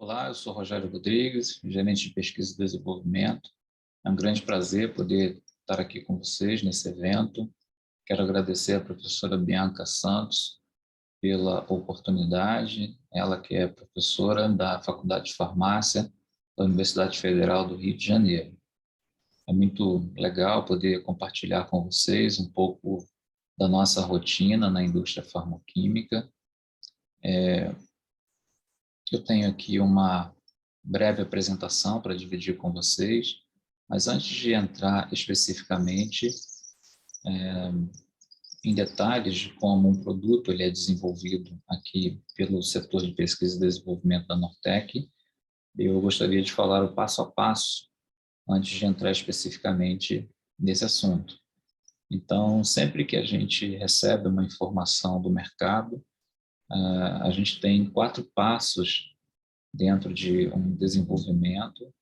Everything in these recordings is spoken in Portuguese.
Olá, eu sou Rogério Rodrigues, gerente de pesquisa e desenvolvimento. É um grande prazer poder estar aqui com vocês nesse evento. Quero agradecer à professora Bianca Santos pela oportunidade, ela que é professora da Faculdade de Farmácia da Universidade Federal do Rio de Janeiro. É muito legal poder compartilhar com vocês um pouco da nossa rotina na indústria farmacêutica. Eu tenho aqui uma breve apresentação para dividir com vocês, mas antes de entrar especificamente em detalhes de como um produto ele é desenvolvido aqui pelo setor de pesquisa e desenvolvimento da Nortec, eu gostaria de falar o passo a passo antes de entrar especificamente nesse assunto. Então, sempre que a gente recebe uma informação do mercado, a gente tem 4 passos dentro de um desenvolvimento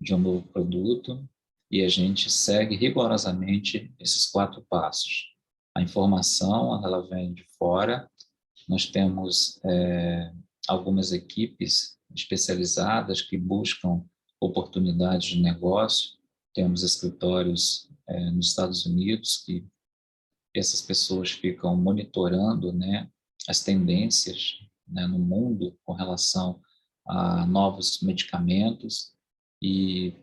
de um novo produto e a gente segue rigorosamente esses 4 passos. A informação, ela vem de fora, nós temos algumas equipes especializadas que buscam oportunidades de negócio, temos escritórios nos Estados Unidos que essas pessoas ficam monitorando, né, as tendências, né, no mundo com relação a novos medicamentos e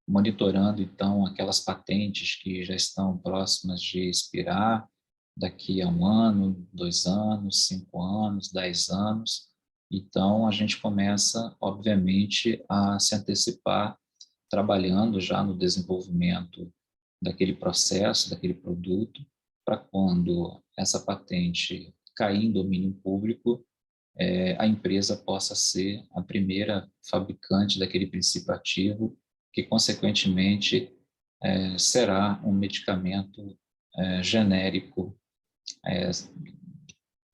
monitorando, então, aquelas patentes que já estão próximas de expirar daqui a 1 ano, 2 anos, 5 anos, 10 anos. Então, a gente começa, obviamente, a se antecipar, trabalhando já no desenvolvimento daquele processo, daquele produto, para quando essa patente cair em domínio público, a empresa possa ser a primeira fabricante daquele princípio ativo, que, consequentemente, será um medicamento genérico,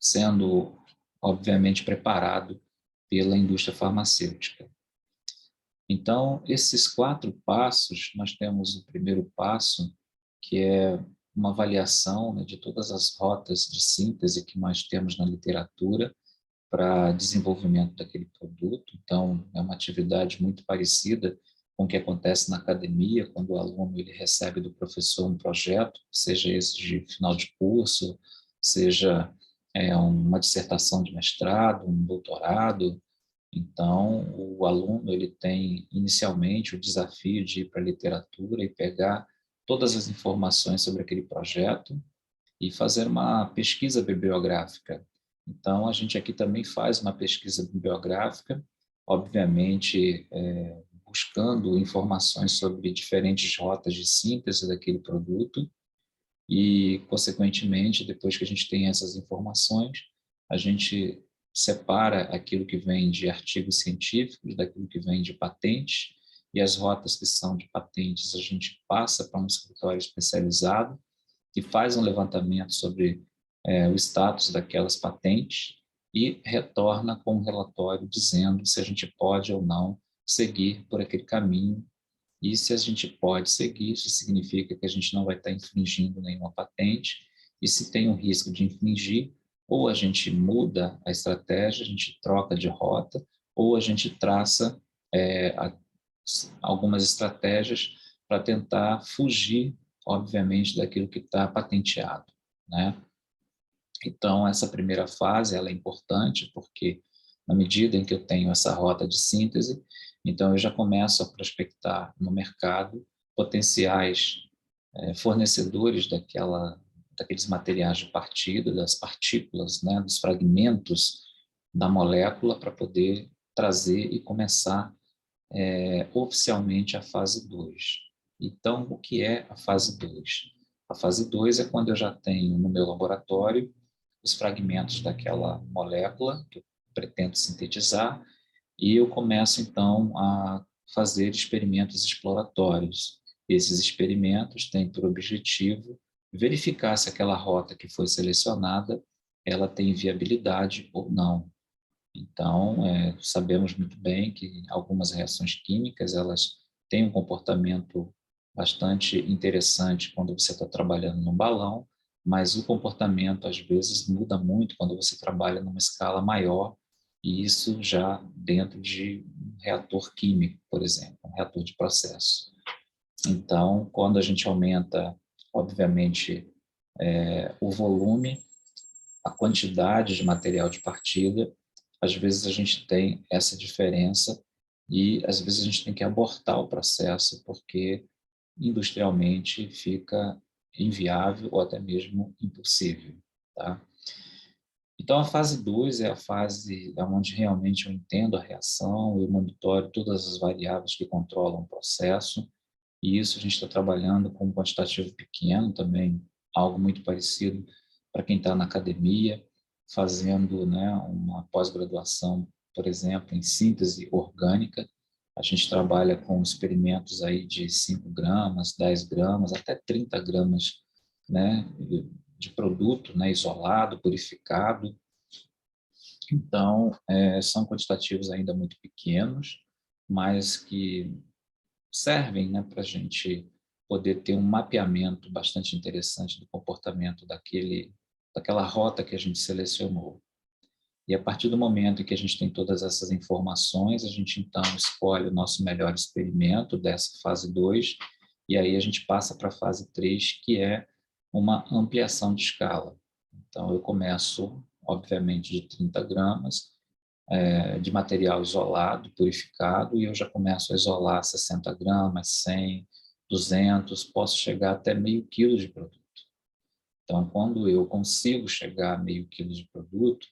sendo, obviamente, preparado pela indústria farmacêutica. Então, esses 4 passos, nós temos o primeiro passo, que é uma avaliação, né, de todas as rotas de síntese que nós temos na literatura para desenvolvimento daquele produto. Então, é uma atividade muito parecida com o que acontece na academia, quando o aluno ele recebe do professor um projeto, seja esse de final de curso, seja uma dissertação de mestrado, um doutorado. Então, o aluno ele tem inicialmente o desafio de ir para a literatura e pegar todas as informações sobre aquele projeto e fazer uma pesquisa bibliográfica. Então, a gente aqui também faz uma pesquisa bibliográfica, obviamente buscando informações sobre diferentes rotas de síntese daquele produto e, consequentemente, depois que a gente tem essas informações, a gente separa aquilo que vem de artigos científicos daquilo que vem de patentes, e as rotas que são de patentes a gente passa para um escritório especializado que faz um levantamento sobre o status daquelas patentes e retorna com um relatório dizendo se a gente pode ou não seguir por aquele caminho. E se a gente pode seguir, isso significa que a gente não vai estar infringindo nenhuma patente, e se tem um risco de infringir, ou a gente muda a estratégia, a gente troca de rota, ou a gente traça algumas estratégias para tentar fugir, obviamente, daquilo que está patenteado, né? Então, essa primeira fase ela é importante porque, na medida em que eu tenho essa rota de síntese, então eu já começo a prospectar no mercado potenciais fornecedores daqueles materiais de partida, das partículas, né, dos fragmentos da molécula, para poder trazer e começar oficialmente a fase 2. Então, o que é a fase 2? A fase 2 é quando eu já tenho no meu laboratório os fragmentos daquela molécula que eu pretendo sintetizar e eu começo, então, a fazer experimentos exploratórios. Esses experimentos têm por objetivo verificar se aquela rota que foi selecionada ela tem viabilidade ou não. Então, sabemos muito bem que algumas reações químicas elas têm um comportamento bastante interessante quando você está trabalhando num balão, mas o comportamento às vezes muda muito quando você trabalha numa escala maior e isso já dentro de um reator químico, por exemplo, um reator de processo. Então, quando a gente aumenta, obviamente, o volume, a quantidade de material de partida, às vezes a gente tem essa diferença e às vezes a gente tem que abortar o processo porque industrialmente fica inviável ou até mesmo impossível, tá? Então a fase 2 é a fase onde realmente eu entendo a reação, eu monitoro todas as variáveis que controlam o processo, e isso a gente está trabalhando com um quantitativo pequeno também, algo muito parecido para quem está na academia, fazendo, né, uma pós-graduação, por exemplo, em síntese orgânica. A gente trabalha com experimentos aí de 5 gramas, 10 gramas, até 30 gramas, né, de produto, né, isolado, purificado. Então, são quantitativos ainda muito pequenos, mas que servem, né, para a gente poder ter um mapeamento bastante interessante do comportamento daquela rota que a gente selecionou. E a partir do momento em que a gente tem todas essas informações, a gente então escolhe o nosso melhor experimento dessa fase 2, e aí a gente passa para a fase 3, que é uma ampliação de escala. Então eu começo, obviamente, de 30 gramas, de material isolado, purificado, e eu já começo a isolar 60 gramas, 100, 200, posso chegar até meio quilo de produto. Então, quando eu consigo chegar a meio quilo de produto,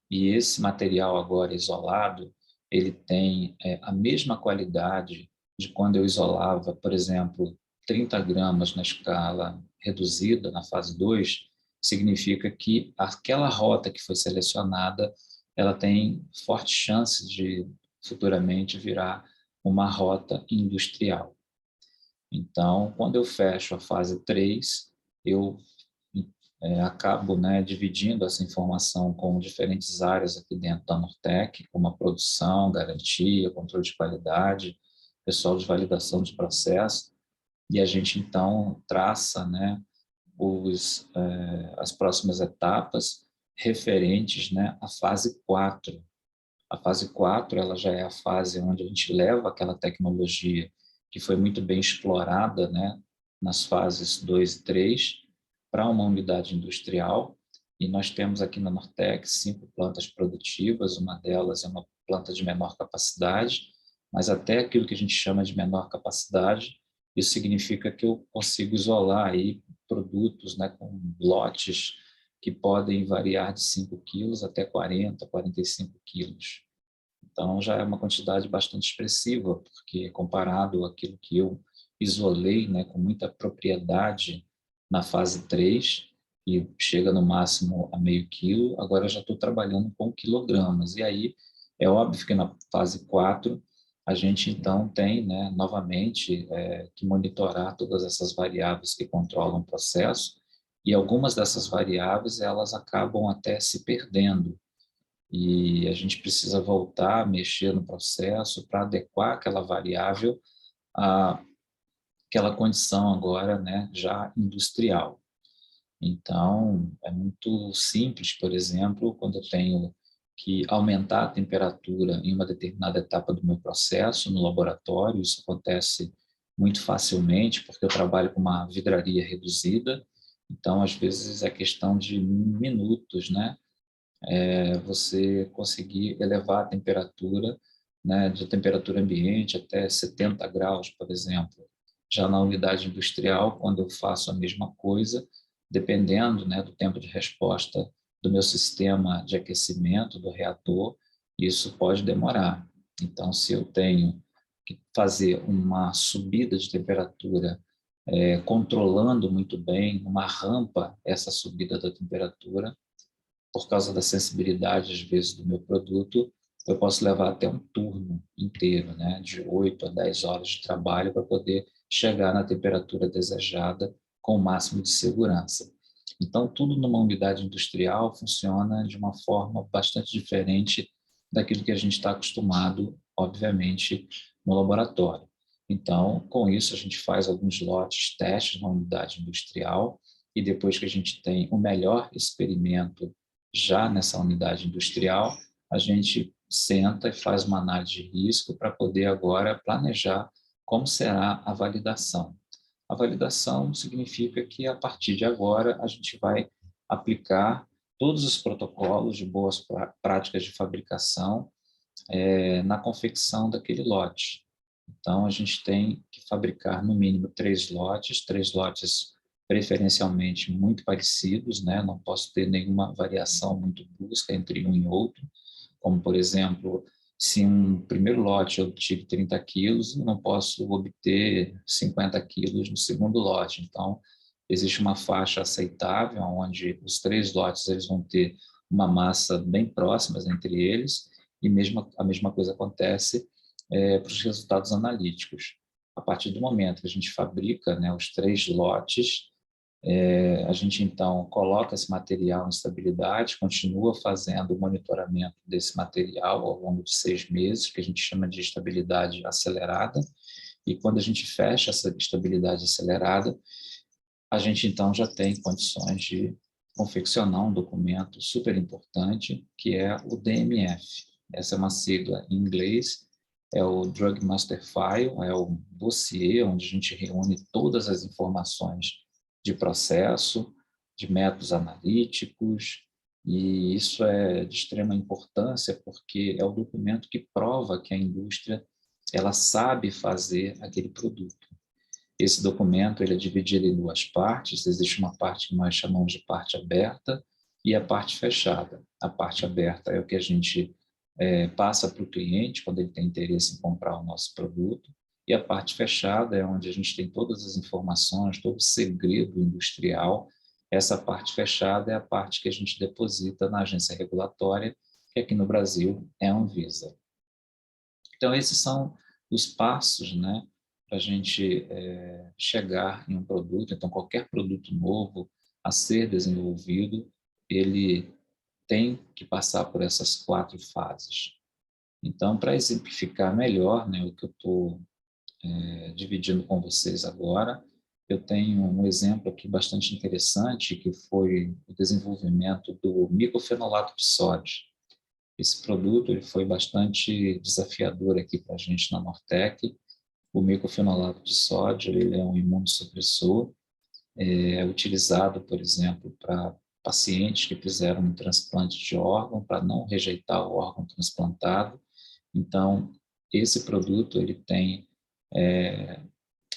e esse material agora isolado, ele tem a mesma qualidade de quando eu isolava, por exemplo, 30 gramas na escala reduzida, na fase 2, significa que aquela rota que foi selecionada, ela tem forte chance de futuramente virar uma rota industrial. Então, quando eu fecho a fase 3, eu acabo, né, dividindo essa informação com diferentes áreas aqui dentro da Nortec, como a produção, garantia, controle de qualidade, pessoal de validação de processo, e a gente então traça, né, as próximas etapas referentes, né, à fase 4. A fase 4 ela já é a fase onde a gente leva aquela tecnologia que foi muito bem explorada, né, nas fases 2 e 3 para uma unidade industrial, e nós temos aqui na Nortec 5 plantas produtivas, uma delas é uma planta de menor capacidade, mas até aquilo que a gente chama de menor capacidade, isso significa que eu consigo isolar aí produtos, né, com lotes que podem variar de 5 quilos até 40, 45 quilos. Então, já é uma quantidade bastante expressiva, porque comparado àquilo que eu isolei, né, com muita propriedade na fase 3, e chega no máximo a meio quilo, agora eu já estou trabalhando com quilogramas. E aí, é óbvio que na fase 4, a gente então tem, né, novamente, que monitorar todas essas variáveis que controlam o processo, e algumas dessas variáveis, elas acabam até se perdendo, e a gente precisa voltar a mexer no processo para adequar aquela variável àquela condição agora, né, já industrial. Então, é muito simples, por exemplo, quando eu tenho que aumentar a temperatura em uma determinada etapa do meu processo no laboratório, isso acontece muito facilmente, porque eu trabalho com uma vidraria reduzida, então, às vezes, é questão de minutos, né? Você conseguir elevar a temperatura, né, de temperatura ambiente até 70 graus, por exemplo. Já na unidade industrial, quando eu faço a mesma coisa, dependendo, né, do tempo de resposta do meu sistema de aquecimento do reator, isso pode demorar. Então, se eu tenho que fazer uma subida de temperatura, controlando muito bem, uma rampa essa subida da temperatura, por causa da sensibilidade, às vezes, do meu produto, eu posso levar até um turno inteiro, né, de 8 a 10 horas de trabalho para poder chegar na temperatura desejada com o máximo de segurança. Então, tudo numa unidade industrial funciona de uma forma bastante diferente daquilo que a gente está acostumado, obviamente, no laboratório. Então, com isso, a gente faz alguns lotes, testes na unidade industrial, e depois que a gente tem o melhor experimento já nessa unidade industrial, a gente senta e faz uma análise de risco para poder agora planejar como será a validação. A validação significa que, a partir de agora, a gente vai aplicar todos os protocolos de boas práticas de fabricação na confecção daquele lote. Então, a gente tem que fabricar, no mínimo, 3 lotes preferencialmente muito parecidos, né? Não posso ter nenhuma variação muito brusca entre um e outro, como, por exemplo, se um primeiro lote eu obtive 30 quilos, eu não posso obter 50 quilos no segundo lote. Então, existe uma faixa aceitável, onde os 3 lotes eles vão ter uma massa bem próximas entre eles, e a mesma coisa acontece para os resultados analíticos. A partir do momento que a gente fabrica, né, os 3 lotes, a gente então coloca esse material em estabilidade, continua fazendo o monitoramento desse material ao longo de 6 meses, que a gente chama de estabilidade acelerada, e quando a gente fecha essa estabilidade acelerada, a gente então já tem condições de confeccionar um documento super importante, que é o DMF. Essa é uma sigla em inglês, é o Drug Master File, é o dossiê onde a gente reúne todas as informações de processo, de métodos analíticos, e isso é de extrema importância porque é o documento que prova que a indústria ela sabe fazer aquele produto. Esse documento ele é dividido em 2 partes. Existe uma parte que nós chamamos de parte aberta e a parte fechada. A parte aberta é o que a gente passa para o cliente quando ele tem interesse em comprar o nosso produto, e a parte fechada é onde a gente tem todas as informações, todo o segredo industrial. Essa parte fechada é a parte que a gente deposita na agência regulatória, que aqui no Brasil é a Anvisa. Então, esses são os passos, né, para a gente chegar em um produto. Então, qualquer produto novo a ser desenvolvido, ele tem que passar por essas 4 fases. Então, para exemplificar melhor, né, o que eu estou dividindo com vocês agora, eu tenho um exemplo aqui bastante interessante, que foi o desenvolvimento do micofenolato de sódio. Esse produto ele foi bastante desafiador aqui para a gente na Nortec. O micofenolato de sódio ele é um imunossupressor, é utilizado, por exemplo, para pacientes que fizeram um transplante de órgão, para não rejeitar o órgão transplantado. Então, esse produto ele tem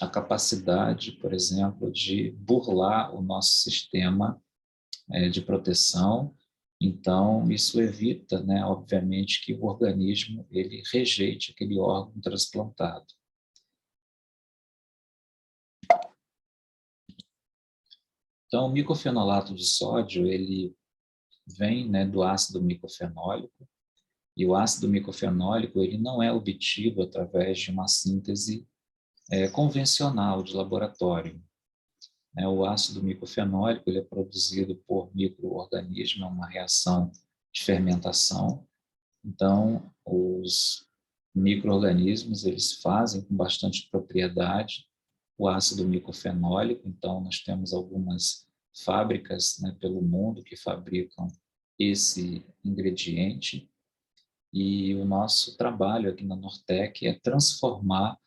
a capacidade, por exemplo, de burlar o nosso sistema de proteção. Então, isso evita, né, obviamente, que o organismo ele rejeite aquele órgão transplantado. Então, o micofenolato de sódio, ele vem, né, do ácido micofenólico, e o ácido micofenólico ele não é obtido através de uma síntese convencional de laboratório. O ácido micofenólico ele é produzido por micro-organismos, é uma reação de fermentação. Então, os micro-organismos eles fazem com bastante propriedade o ácido micofenólico. Então, nós temos algumas fábricas, né, pelo mundo que fabricam esse ingrediente, e o nosso trabalho aqui na Nortec é transformar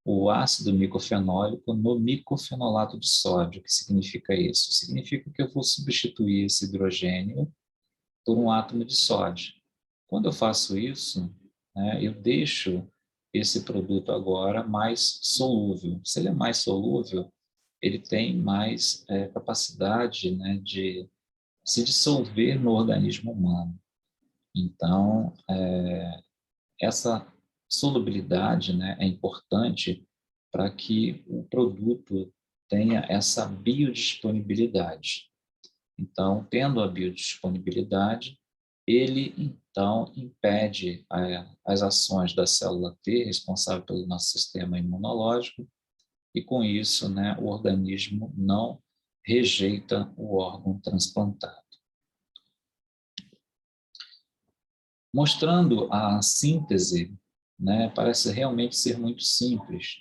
o ácido micofenólico no micofenolato de sódio. O que significa isso? Significa que eu vou substituir esse hidrogênio por um átomo de sódio. Quando eu faço isso, né, eu deixo esse produto agora mais solúvel. Se ele é mais solúvel, ele tem mais capacidade, né, de se dissolver no organismo humano. Então, essa solubilidade, né, é importante para que o produto tenha essa biodisponibilidade. Então, tendo a biodisponibilidade, ele então impede as ações da célula T, responsável pelo nosso sistema imunológico, e com isso, né, o organismo não rejeita o órgão transplantado. Mostrando a síntese, né, parece realmente ser muito simples.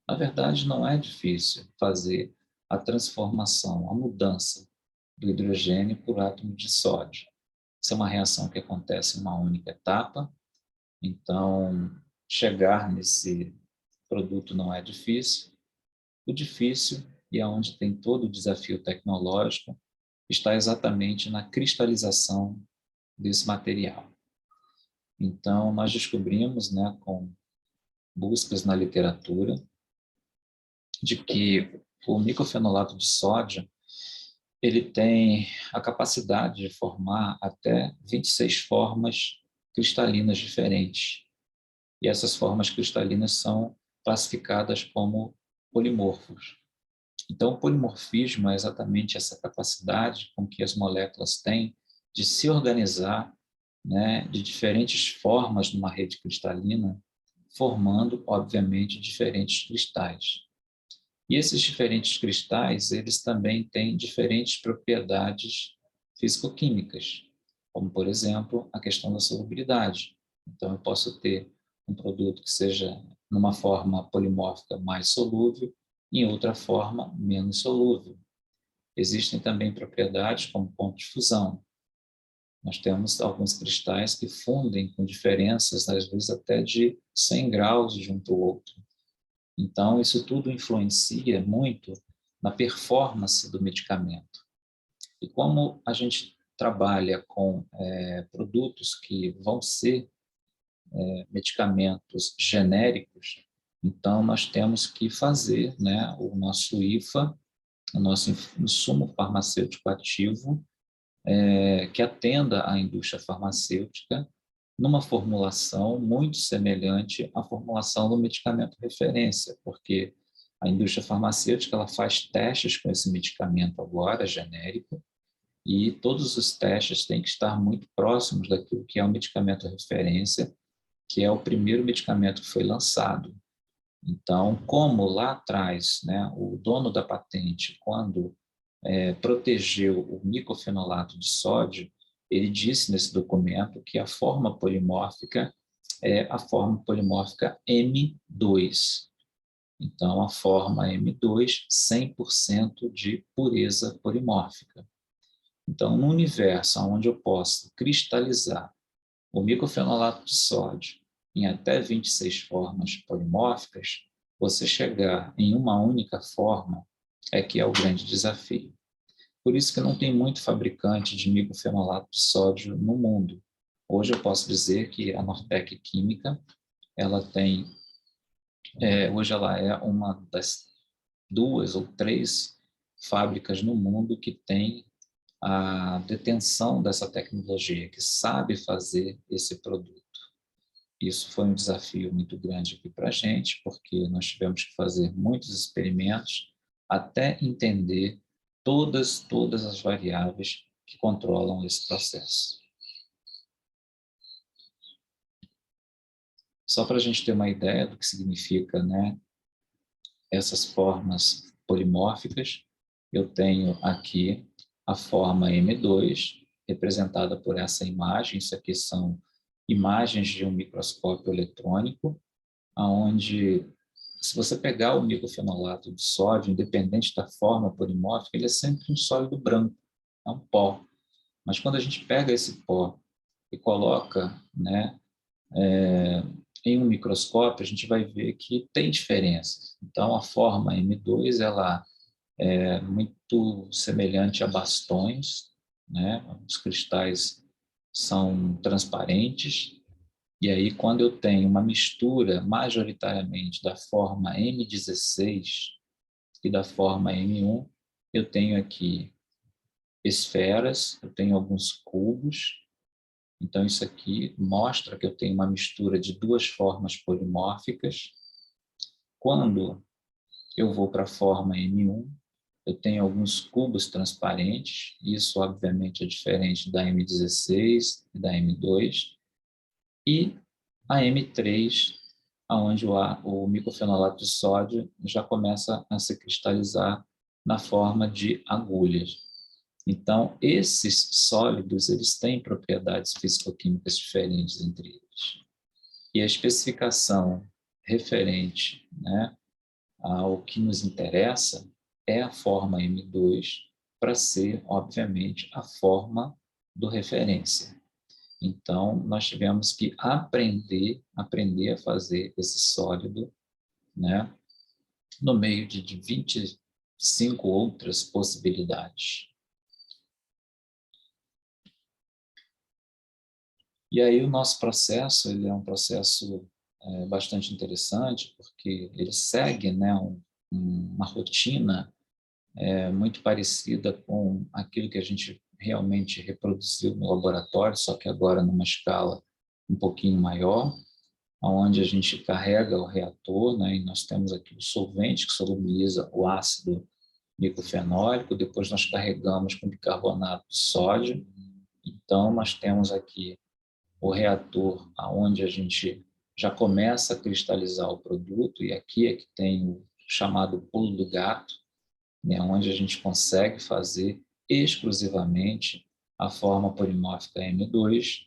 Na verdade, não é difícil fazer a transformação, a mudança do hidrogênio por átomo de sódio. Essa é uma reação que acontece em uma única etapa, então chegar nesse produto não é difícil. O difícil, e é onde tem todo o desafio tecnológico, está exatamente na cristalização desse material. Então, nós descobrimos, né, com buscas na literatura, de que o microfenolato de sódio ele tem a capacidade de formar até 26 formas cristalinas diferentes. E essas formas cristalinas são classificadas como polimorfos. Então, o polimorfismo é exatamente essa capacidade com que as moléculas têm de se organizar, né, de diferentes formas numa rede cristalina, formando, obviamente, diferentes cristais. E esses diferentes cristais, eles também têm diferentes propriedades físico-químicas, como, por exemplo, a questão da solubilidade. Então, eu posso ter um produto que seja numa forma polimórfica mais solúvel e em outra forma menos solúvel. Existem também propriedades como ponto de fusão. Nós temos alguns cristais que fundem com diferenças, às vezes até de 100 graus de um para o outro. Então, isso tudo influencia muito na performance do medicamento. E como a gente trabalha com produtos que vão ser medicamentos genéricos, então nós temos que fazer, né, o nosso IFA, o nosso insumo farmacêutico ativo, que atenda à indústria farmacêutica numa formulação muito semelhante à formulação do medicamento referência, porque a indústria farmacêutica ela faz testes com esse medicamento agora, genérico, e todos os testes têm que estar muito próximos daquilo que é o medicamento referência, que é o primeiro medicamento que foi lançado. Então, como lá atrás, né, o dono da patente, quando protegeu o microfenolato de sódio, ele disse nesse documento que a forma polimórfica é a forma polimórfica M2. Então, a forma M2, 100% de pureza polimórfica. Então, no universo onde eu posso cristalizar o microfenolato de sódio em até 26 formas polimórficas, você chegar em uma única forma é que é o grande desafio. Por isso que não tem muito fabricante de microfenolato de sódio no mundo. Hoje eu posso dizer que a Nortec Química, ela tem, hoje ela é uma das 2 ou 3 fábricas no mundo que tem a detenção dessa tecnologia, que sabe fazer esse produto. Isso foi um desafio muito grande aqui para a gente, porque nós tivemos que fazer muitos experimentos até entender todas as variáveis que controlam esse processo. Só para a gente ter uma ideia do que significa, né, essas formas polimórficas, eu tenho aqui a forma M2, representada por essa imagem. Isso aqui são imagens de um microscópio eletrônico, onde, se você pegar o microfenolato de sódio, independente da forma polimórfica, ele é sempre um sólido branco, é um pó. Mas quando a gente pega esse pó e coloca, né, em um microscópio, a gente vai ver que tem diferenças. Então, a forma M2 ela é muito semelhante a bastões, né? Os cristais são transparentes. E aí, quando eu tenho uma mistura majoritariamente da forma M16 e da forma M1, eu tenho aqui esferas, eu tenho alguns cubos. Então, isso aqui mostra que eu tenho uma mistura de 2 formas polimórficas. Quando eu vou para a forma M1, eu tenho alguns cubos transparentes. Isso, obviamente, é diferente da M16 e da M2. E a M3, onde o microfenolato de sódio já começa a se cristalizar na forma de agulhas. Então, esses sólidos, eles têm propriedades físico-químicas diferentes entre eles. E a especificação referente, né, ao que nos interessa é a forma M2 para ser, obviamente, a forma do referência. Então, nós tivemos que aprender a fazer esse sólido, né, no meio de 25 outras possibilidades. E aí o nosso processo, ele é um processo bastante interessante, porque ele segue, né, uma rotina muito parecida com aquilo que a gente realmente reproduziu no laboratório, só que agora numa escala um pouquinho maior, onde a gente carrega o reator, né, e nós temos aqui o solvente que solubiliza o ácido micofenólico, depois nós carregamos com bicarbonato de sódio. Então, nós temos aqui o reator onde a gente já começa a cristalizar o produto, e aqui é que tem o chamado pulo do gato, né, onde a gente consegue fazer exclusivamente a forma polimórfica M2,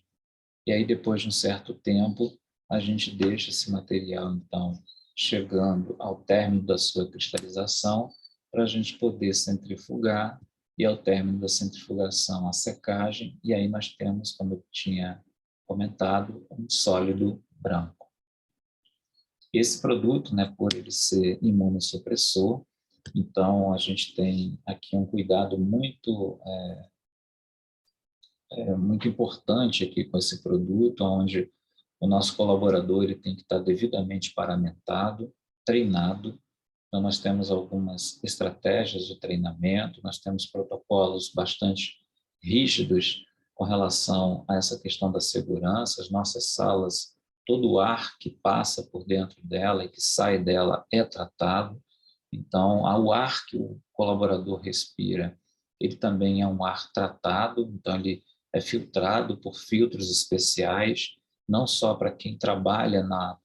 e aí depois de um certo tempo a gente deixa esse material, então, chegando ao término da sua cristalização, para a gente poder centrifugar, e ao término da centrifugação a secagem, e aí nós temos, como eu tinha comentado, um sólido branco. Esse produto, né, por ele ser imunossupressor, então a gente tem aqui um cuidado muito importante aqui com esse produto, onde o nosso colaborador ele tem que estar devidamente paramentado, treinado. Então nós temos algumas estratégias de treinamento, nós temos protocolos bastante rígidos com relação a essa questão da segurança. As nossas salas, todo o ar que passa por dentro dela e que sai dela é tratado. Então, o ar que o colaborador respira, ele também é um ar tratado, então ele é filtrado por filtros especiais, não só para quem trabalha na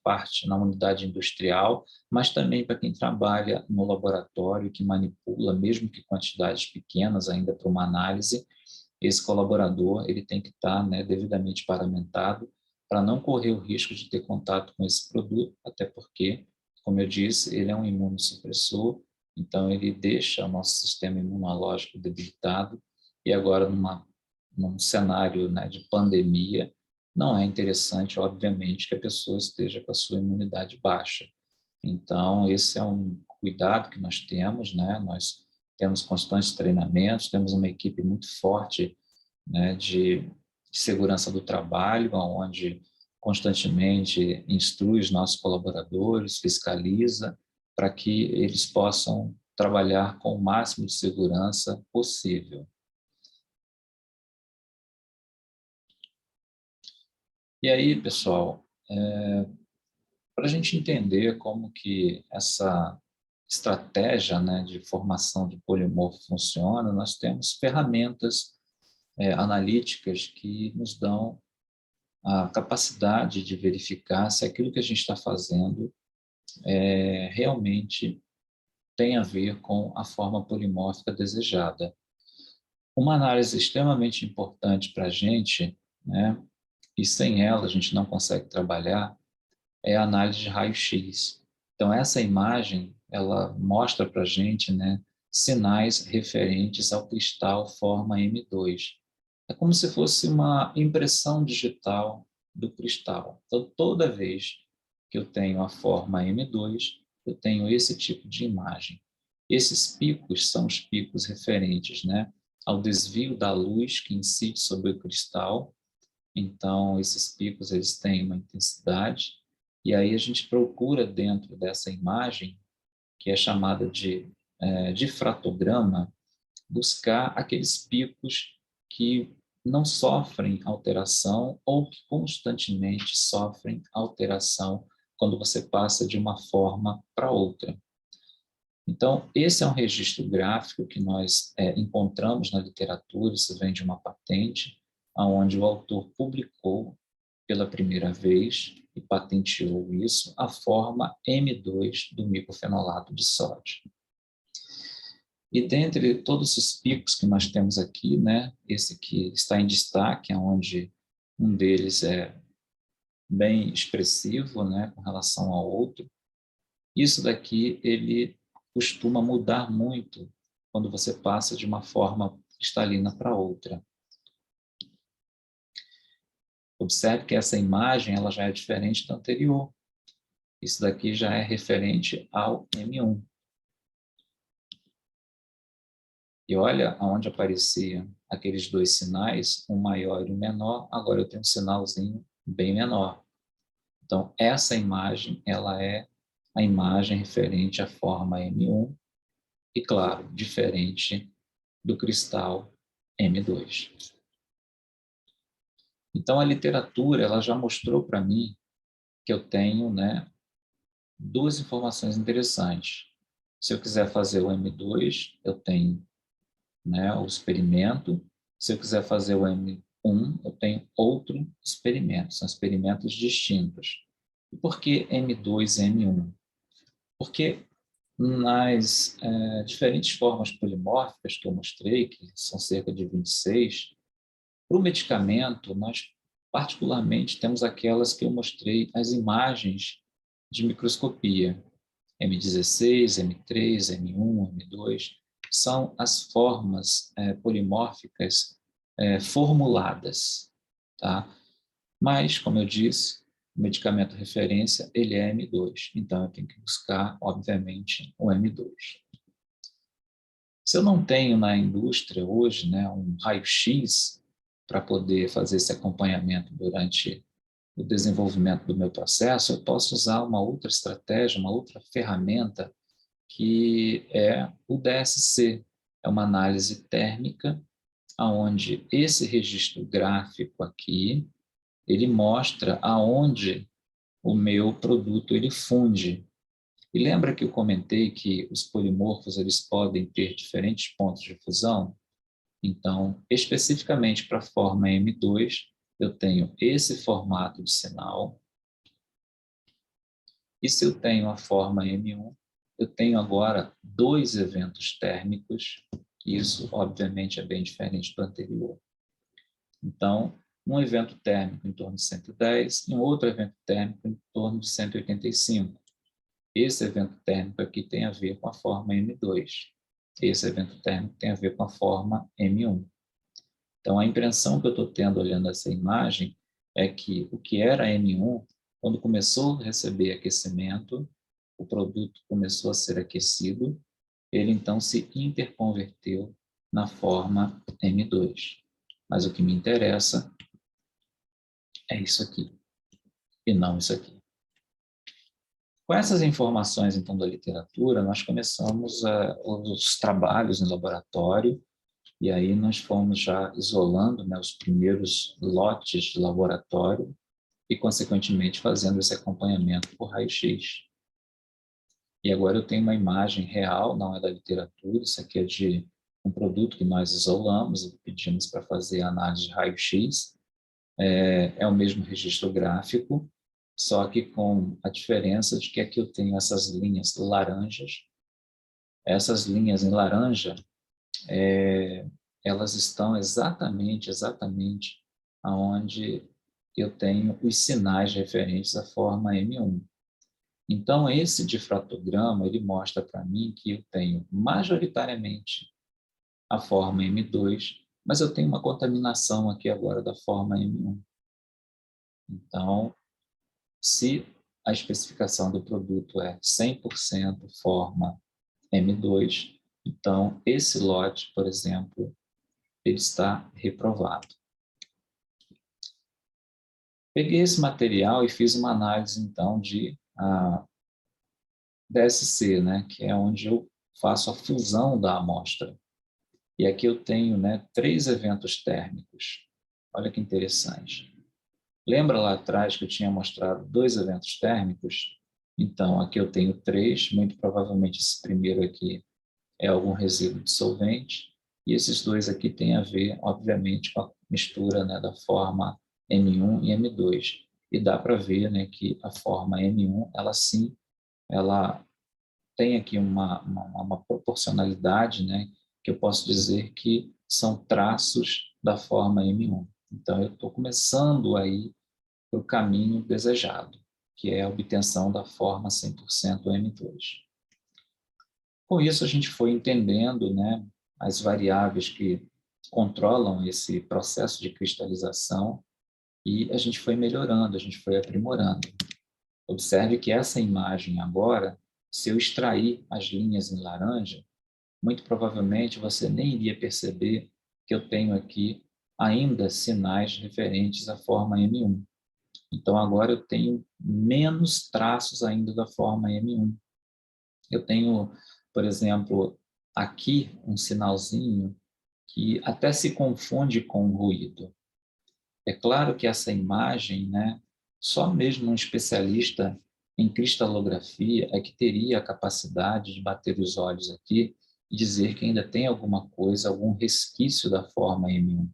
unidade industrial, mas também para quem trabalha no laboratório, que manipula, mesmo que quantidades pequenas ainda para uma análise. Esse colaborador ele tem que estar, né, devidamente paramentado para não correr o risco de ter contato com esse produto, até porque, como eu disse, ele é um imunossupressor, então ele deixa o nosso sistema imunológico debilitado, e agora num cenário, né, de pandemia, não é interessante, obviamente, que a pessoa esteja com a sua imunidade baixa. Então, esse é um cuidado que nós temos, né? Nós temos constantes treinamentos, temos uma equipe muito forte, né, de segurança do trabalho, onde constantemente instrui os nossos colaboradores, fiscaliza, para que eles possam trabalhar com o máximo de segurança possível. E aí, pessoal, para a gente entender como que essa estratégia, né, de formação de polimorfo funciona, nós temos ferramentas analíticas que nos dão a capacidade de verificar se aquilo que a gente está fazendo realmente tem a ver com a forma polimórfica desejada. Uma análise extremamente importante para a gente, né, e sem ela a gente não consegue trabalhar, é a análise de raio-x. Então, essa imagem, ela mostra para a gente, né, sinais referentes ao cristal forma M2. É como se fosse uma impressão digital do cristal. Então, toda vez que eu tenho a forma M2, eu tenho esse tipo de imagem. Esses picos são os picos referentes, né, ao desvio da luz que incide sobre o cristal. Então, esses picos eles têm uma intensidade, e aí a gente procura dentro dessa imagem, que é chamada de difratograma, buscar aqueles picos que não sofrem alteração ou que constantemente sofrem alteração quando você passa de uma forma para outra. Então, esse é um registro gráfico que nós encontramos na literatura, isso vem de uma patente, onde o autor publicou pela primeira vez e patenteou isso, a forma M2 do micofenolato de sódio. E dentre todos os picos que nós temos aqui, né, esse que está em destaque, onde um deles é bem expressivo, né, com relação ao outro, isso daqui ele costuma mudar muito quando você passa de uma forma cristalina para outra. Observe que essa imagem ela já é diferente da anterior. Isso daqui já é referente ao M1. E olha aonde apareciam aqueles dois sinais, um maior e um menor, agora eu tenho um sinalzinho bem menor. Então, essa imagem, ela é a imagem referente à forma M1 e, claro, diferente do cristal M2. Então, a literatura ela já mostrou para mim que eu tenho, né, duas informações interessantes. Se eu quiser fazer o M2, eu tenho, né, o experimento. Se eu quiser fazer o M1, eu tenho outro experimento. São experimentos distintos. E por que M2 e M1? Porque nas diferentes formas polimórficas que eu mostrei, que são cerca de 26, para o medicamento, nós particularmente temos aquelas que eu mostrei as imagens de microscopia, M16, M3, M1, M2, são as formas polimórficas formuladas, tá? Mas, como eu disse, o medicamento referência, ele é M2, então eu tenho que buscar, obviamente, o M2. Se eu não tenho na indústria hoje, né, um raio-x para poder fazer esse acompanhamento durante o desenvolvimento do meu processo, eu posso usar uma outra estratégia, uma outra ferramenta, que é o DSC. É uma análise térmica, onde esse registro gráfico aqui, ele mostra aonde o meu produto ele funde. E lembra que eu comentei que os polimorfos eles podem ter diferentes pontos de fusão? Então, especificamente para a forma M2, eu tenho esse formato de sinal. E se eu tenho a forma M1, eu tenho agora dois eventos térmicos. Isso, obviamente, é bem diferente do anterior. Então, um evento térmico em torno de 110 e um outro evento térmico em torno de 185. Esse evento térmico aqui tem a ver com a forma M2. Esse evento térmico tem a ver com a forma M1. Então, a impressão que eu estou tendo olhando essa imagem é que o que era M1, quando começou a receber aquecimento, o produto começou a ser aquecido, ele então se interconverteu na forma M2. Mas o que me interessa é isso aqui, e não isso aqui. Com essas informações, então, da literatura, nós começamos os trabalhos no laboratório, e aí nós fomos já isolando, né, os primeiros lotes de laboratório e, consequentemente, fazendo esse acompanhamento por raio-x. E agora eu tenho uma imagem real, não é da literatura, isso aqui é de um produto que nós isolamos e pedimos para fazer a análise de raio-x. É o mesmo registro gráfico, só que com a diferença de que aqui eu tenho essas linhas laranjas. Essas linhas em laranja, elas estão exatamente aonde eu tenho os sinais referentes à forma M1. Então, esse difratograma, ele mostra para mim que eu tenho majoritariamente a forma M2, mas eu tenho uma contaminação aqui agora da forma M1. Então, se a especificação do produto é 100% forma M2, então esse lote, por exemplo, ele está reprovado. Peguei esse material e fiz uma análise, então, de DSC, né, que é onde eu faço a fusão da amostra. E aqui eu tenho, né, 3 eventos térmicos. Olha que interessante. Lembra lá atrás que eu tinha mostrado 2 eventos térmicos? Então, aqui eu tenho 3, muito provavelmente esse primeiro aqui é algum resíduo dissolvente, e esses dois aqui têm a ver, obviamente, com a mistura, né, da forma M1 e M2. E dá para ver, né, que a forma M1, ela sim, ela tem aqui uma proporcionalidade, né, que eu posso dizer que são traços da forma M1. Então, eu estou começando aí para o caminho desejado, que é a obtenção da forma 100% M2. Com isso, a gente foi entendendo, né, as variáveis que controlam esse processo de cristalização, E a gente foi melhorando, a gente foi aprimorando. Observe que essa imagem agora, se eu extrair as linhas em laranja, muito provavelmente você nem iria perceber que eu tenho aqui ainda sinais referentes à forma M1. Então, agora eu tenho menos traços ainda da forma M1. Eu tenho, por exemplo, aqui um sinalzinho que até se confunde com o ruído. É claro que essa imagem, né, só mesmo um especialista em cristalografia é que teria a capacidade de bater os olhos aqui e dizer que ainda tem alguma coisa, algum resquício da forma M1.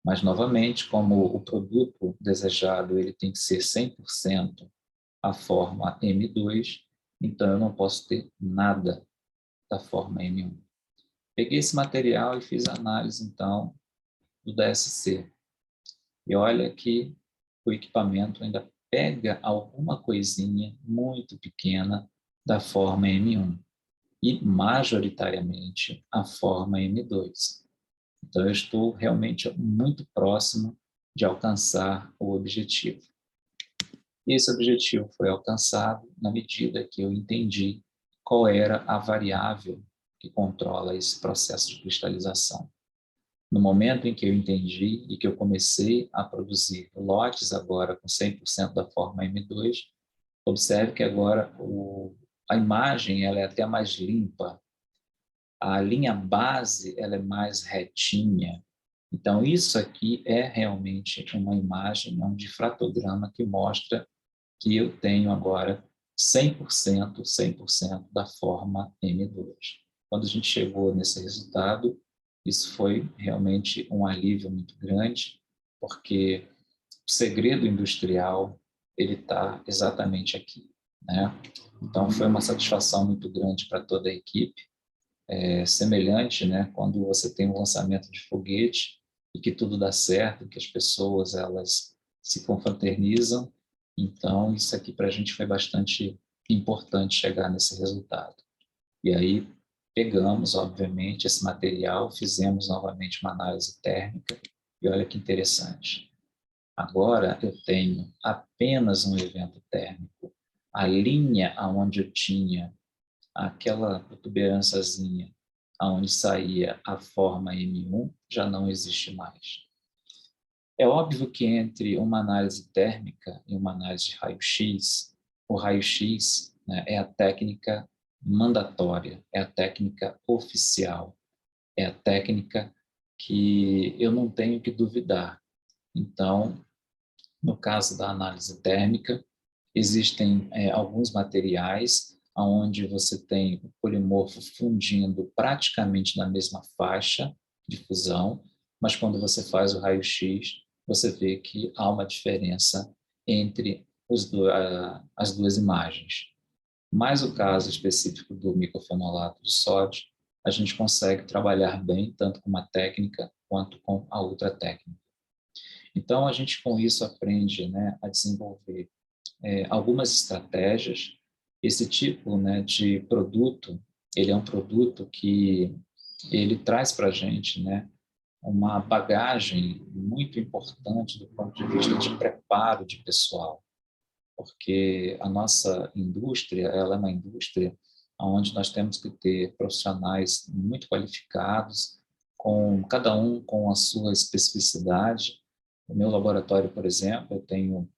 Mas, novamente, como o produto desejado ele tem que ser 100% a forma M2, então eu não posso ter nada da forma M1. Peguei esse material e fiz a análise, então, do DSC. E olha que o equipamento ainda pega alguma coisinha muito pequena da forma M1 e, majoritariamente, a forma M2. Então, eu estou realmente muito próximo de alcançar o objetivo. E esse objetivo foi alcançado na medida que eu entendi qual era a variável que controla esse processo de cristalização. No momento em que eu entendi e que eu comecei a produzir lotes agora com 100% da forma M2, observe que agora a imagem ela é até mais limpa, a linha base ela é mais retinha. Então, isso aqui é realmente uma imagem, um difratograma que mostra que eu tenho agora 100% da forma M2. Quando a gente chegou nesse resultado, isso foi realmente um alívio muito grande, porque o segredo industrial ele está exatamente aqui, né? Então foi uma satisfação muito grande para toda a equipe, semelhante, né? Quando você tem um lançamento de foguete e que tudo dá certo, que as pessoas elas se confraternizam. Então isso aqui para a gente foi bastante importante chegar nesse resultado. E aí pegamos, obviamente, esse material, fizemos novamente uma análise térmica e olha que interessante. Agora eu tenho apenas um evento térmico. A linha aonde eu tinha aquela protuberânciazinha aonde saía a forma M1 já não existe mais. É óbvio que entre uma análise térmica e uma análise de raio-x, o raio-x, né, é a técnica mandatória, é a técnica oficial, é a técnica que eu não tenho que duvidar. Então, no caso da análise térmica, existem alguns materiais onde você tem o polimorfo fundindo praticamente na mesma faixa de fusão, mas quando você faz o raio-x, você vê que há uma diferença entre as duas imagens. Mas o caso específico do microfenolato de sódio, a gente consegue trabalhar bem tanto com uma técnica quanto com a outra técnica. Então, a gente com isso aprende, né, a desenvolver algumas estratégias. Esse tipo, né, de produto, ele é um produto que ele traz para a gente, né, uma bagagem muito importante do ponto de vista de preparo de pessoal, porque a nossa indústria, ela é uma indústria onde nós temos que ter profissionais muito qualificados, com cada um com a sua especificidade. No meu laboratório, por exemplo, eu tenho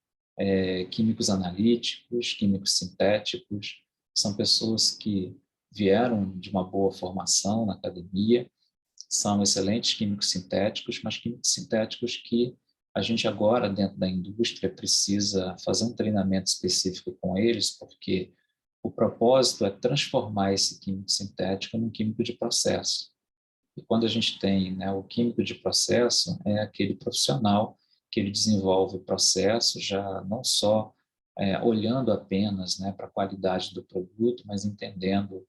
químicos analíticos, químicos sintéticos, são pessoas que vieram de uma boa formação na academia, são excelentes químicos sintéticos, mas químicos sintéticos que a gente agora, dentro da indústria, precisa fazer um treinamento específico com eles, porque o propósito é transformar esse químico sintético num químico de processo. E quando a gente tem, né, o químico de processo, é aquele profissional que ele desenvolve o processo já não só olhando apenas, né, para a qualidade do produto, mas entendendo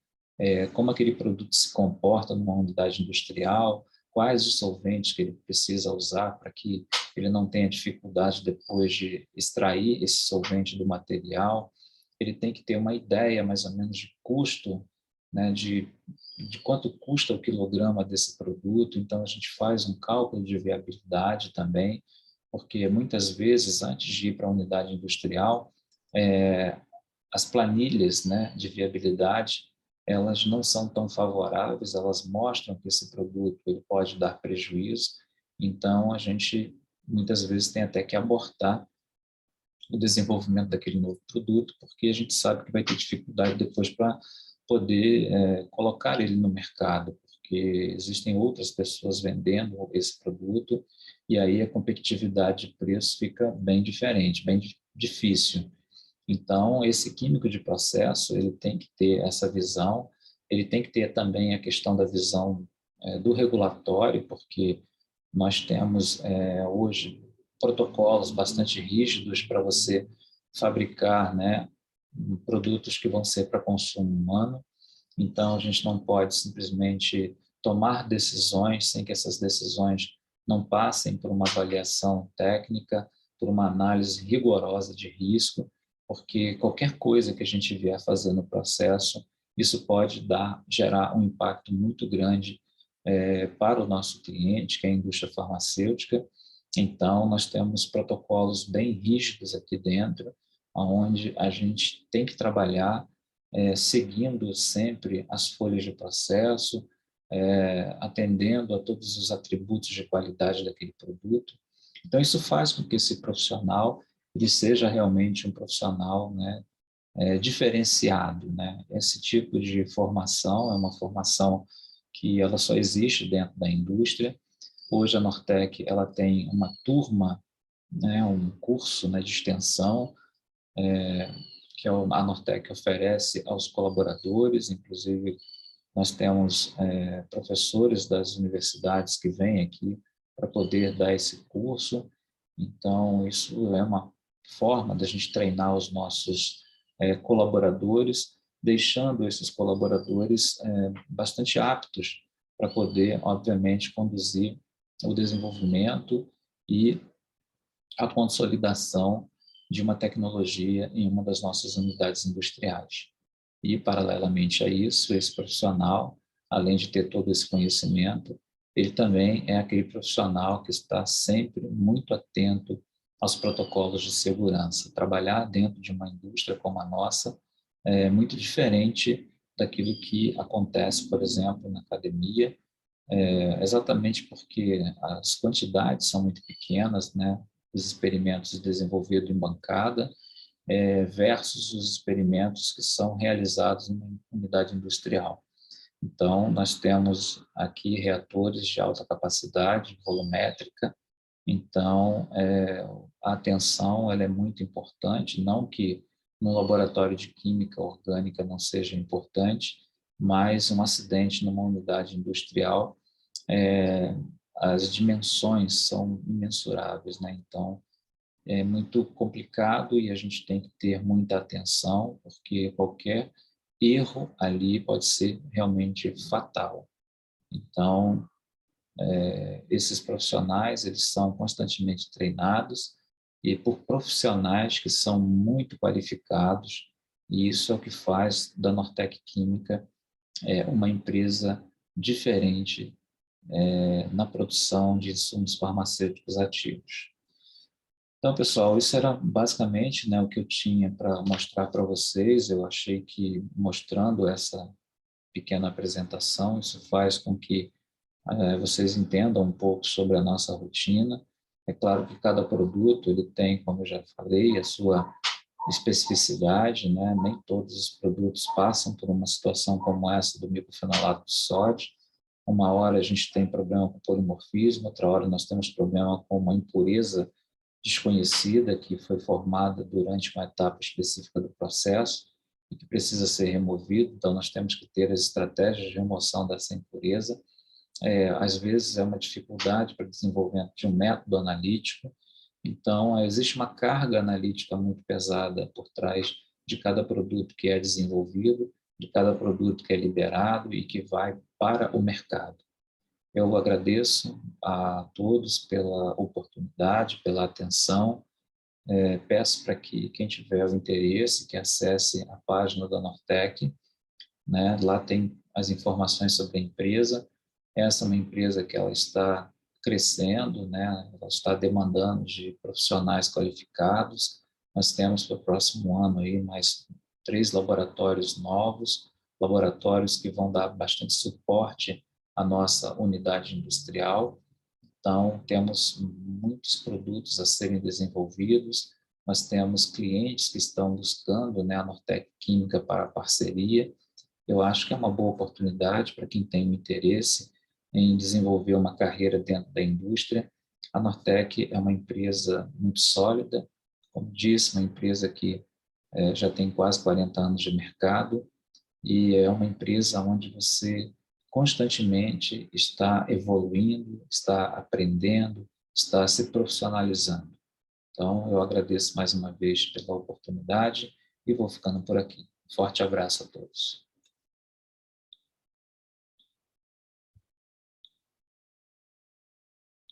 como aquele produto se comporta numa unidade industrial, quais os solventes que ele precisa usar para que ele não tenha dificuldade depois de extrair esse solvente do material. Ele tem que ter uma ideia mais ou menos de custo, né, de quanto custa o quilograma desse produto. Então, a gente faz um cálculo de viabilidade também, porque muitas vezes, antes de ir para a unidade industrial, é, as planilhas, né, de viabilidade, elas não são tão favoráveis, elas mostram que esse produto ele pode dar prejuízo, então a gente muitas vezes tem até que abortar o desenvolvimento daquele novo produto, porque a gente sabe que vai ter dificuldade depois para poder colocar ele no mercado, porque existem outras pessoas vendendo esse produto, e aí a competitividade de preço fica bem diferente, bem difícil. Então, esse químico de processo, ele tem que ter essa visão, ele tem que ter também a questão da visão do regulatório, porque nós temos hoje protocolos bastante rígidos para você fabricar, né, produtos que vão ser para consumo humano. Então, a gente não pode simplesmente tomar decisões sem que essas decisões não passem por uma avaliação técnica, por uma análise rigorosa de risco, porque qualquer coisa que a gente vier fazer no processo, isso pode gerar um impacto muito grande para o nosso cliente, que é a indústria farmacêutica. Então, nós temos protocolos bem rígidos aqui dentro, onde a gente tem que trabalhar seguindo sempre as folhas de processo, atendendo a todos os atributos de qualidade daquele produto. Então, isso faz com que esse profissional ele seja realmente um profissional, né, diferenciado, né? Esse tipo de formação é uma formação que ela só existe dentro da indústria. Hoje a Nortec ela tem uma turma, né, um curso, né, de extensão que a Nortec oferece aos colaboradores, inclusive nós temos professores das universidades que vêm aqui para poder dar esse curso. Então, isso é uma forma da gente treinar os nossos colaboradores, deixando esses colaboradores bastante aptos para poder, obviamente, conduzir o desenvolvimento e a consolidação de uma tecnologia em uma das nossas unidades industriais. E, paralelamente a isso, esse profissional, além de ter todo esse conhecimento, ele também é aquele profissional que está sempre muito atento aos protocolos de segurança. Trabalhar dentro de uma indústria como a nossa é muito diferente daquilo que acontece, por exemplo, na academia, exatamente porque as quantidades são muito pequenas, né? Os experimentos desenvolvidos em bancada, versus os experimentos que são realizados em uma unidade industrial. Então, nós temos aqui reatores de alta capacidade, volumétrica, então a atenção ela é muito importante, não que no laboratório de química orgânica não seja importante, mas um acidente numa unidade industrial, as dimensões são imensuráveis, né? Então, é muito complicado e a gente tem que ter muita atenção, porque qualquer erro ali pode ser realmente fatal. Então, esses profissionais, eles são constantemente treinados e por profissionais que são muito qualificados, e isso é o que faz da Nortec Química uma empresa diferente na produção de insumos farmacêuticos ativos. Então, pessoal, isso era basicamente, né, o que eu tinha para mostrar para vocês. Eu achei que mostrando essa pequena apresentação, isso faz com que vocês entendam um pouco sobre a nossa rotina. É claro que cada produto ele tem, como eu já falei, a sua especificidade, né? Nem todos os produtos passam por uma situação como essa do microfenolato de sódio. Uma hora a gente tem problema com polimorfismo, outra hora nós temos problema com uma impureza desconhecida que foi formada durante uma etapa específica do processo e que precisa ser removido. Então, nós temos que ter as estratégias de remoção dessa impureza. Às vezes, é uma dificuldade para o desenvolvimento de um método analítico. Então, existe uma carga analítica muito pesada por trás de cada produto que é desenvolvido, de cada produto que é liberado e que vai para o mercado. Eu agradeço a todos pela oportunidade, pela atenção. Peço para que quem tiver o interesse, que acesse a página da Nortec, né? Lá tem as informações sobre a empresa. Essa é uma empresa que ela está crescendo, né? Ela está demandando de profissionais qualificados. Nós temos para o próximo ano aí mais 3 laboratórios novos, laboratórios que vão dar bastante suporte à nossa unidade industrial. Então, temos muitos produtos a serem desenvolvidos, nós temos clientes que estão buscando, né, a Nortec Química para parceria. Eu acho que é uma boa oportunidade para quem tem um interesse em desenvolver uma carreira dentro da indústria. A Nortec é uma empresa muito sólida, como disse, uma empresa que já tem quase 40 anos de mercado, e é uma empresa onde você constantemente está evoluindo, está aprendendo, está se profissionalizando. Então, eu agradeço mais uma vez pela oportunidade e vou ficando por aqui. Forte abraço a todos.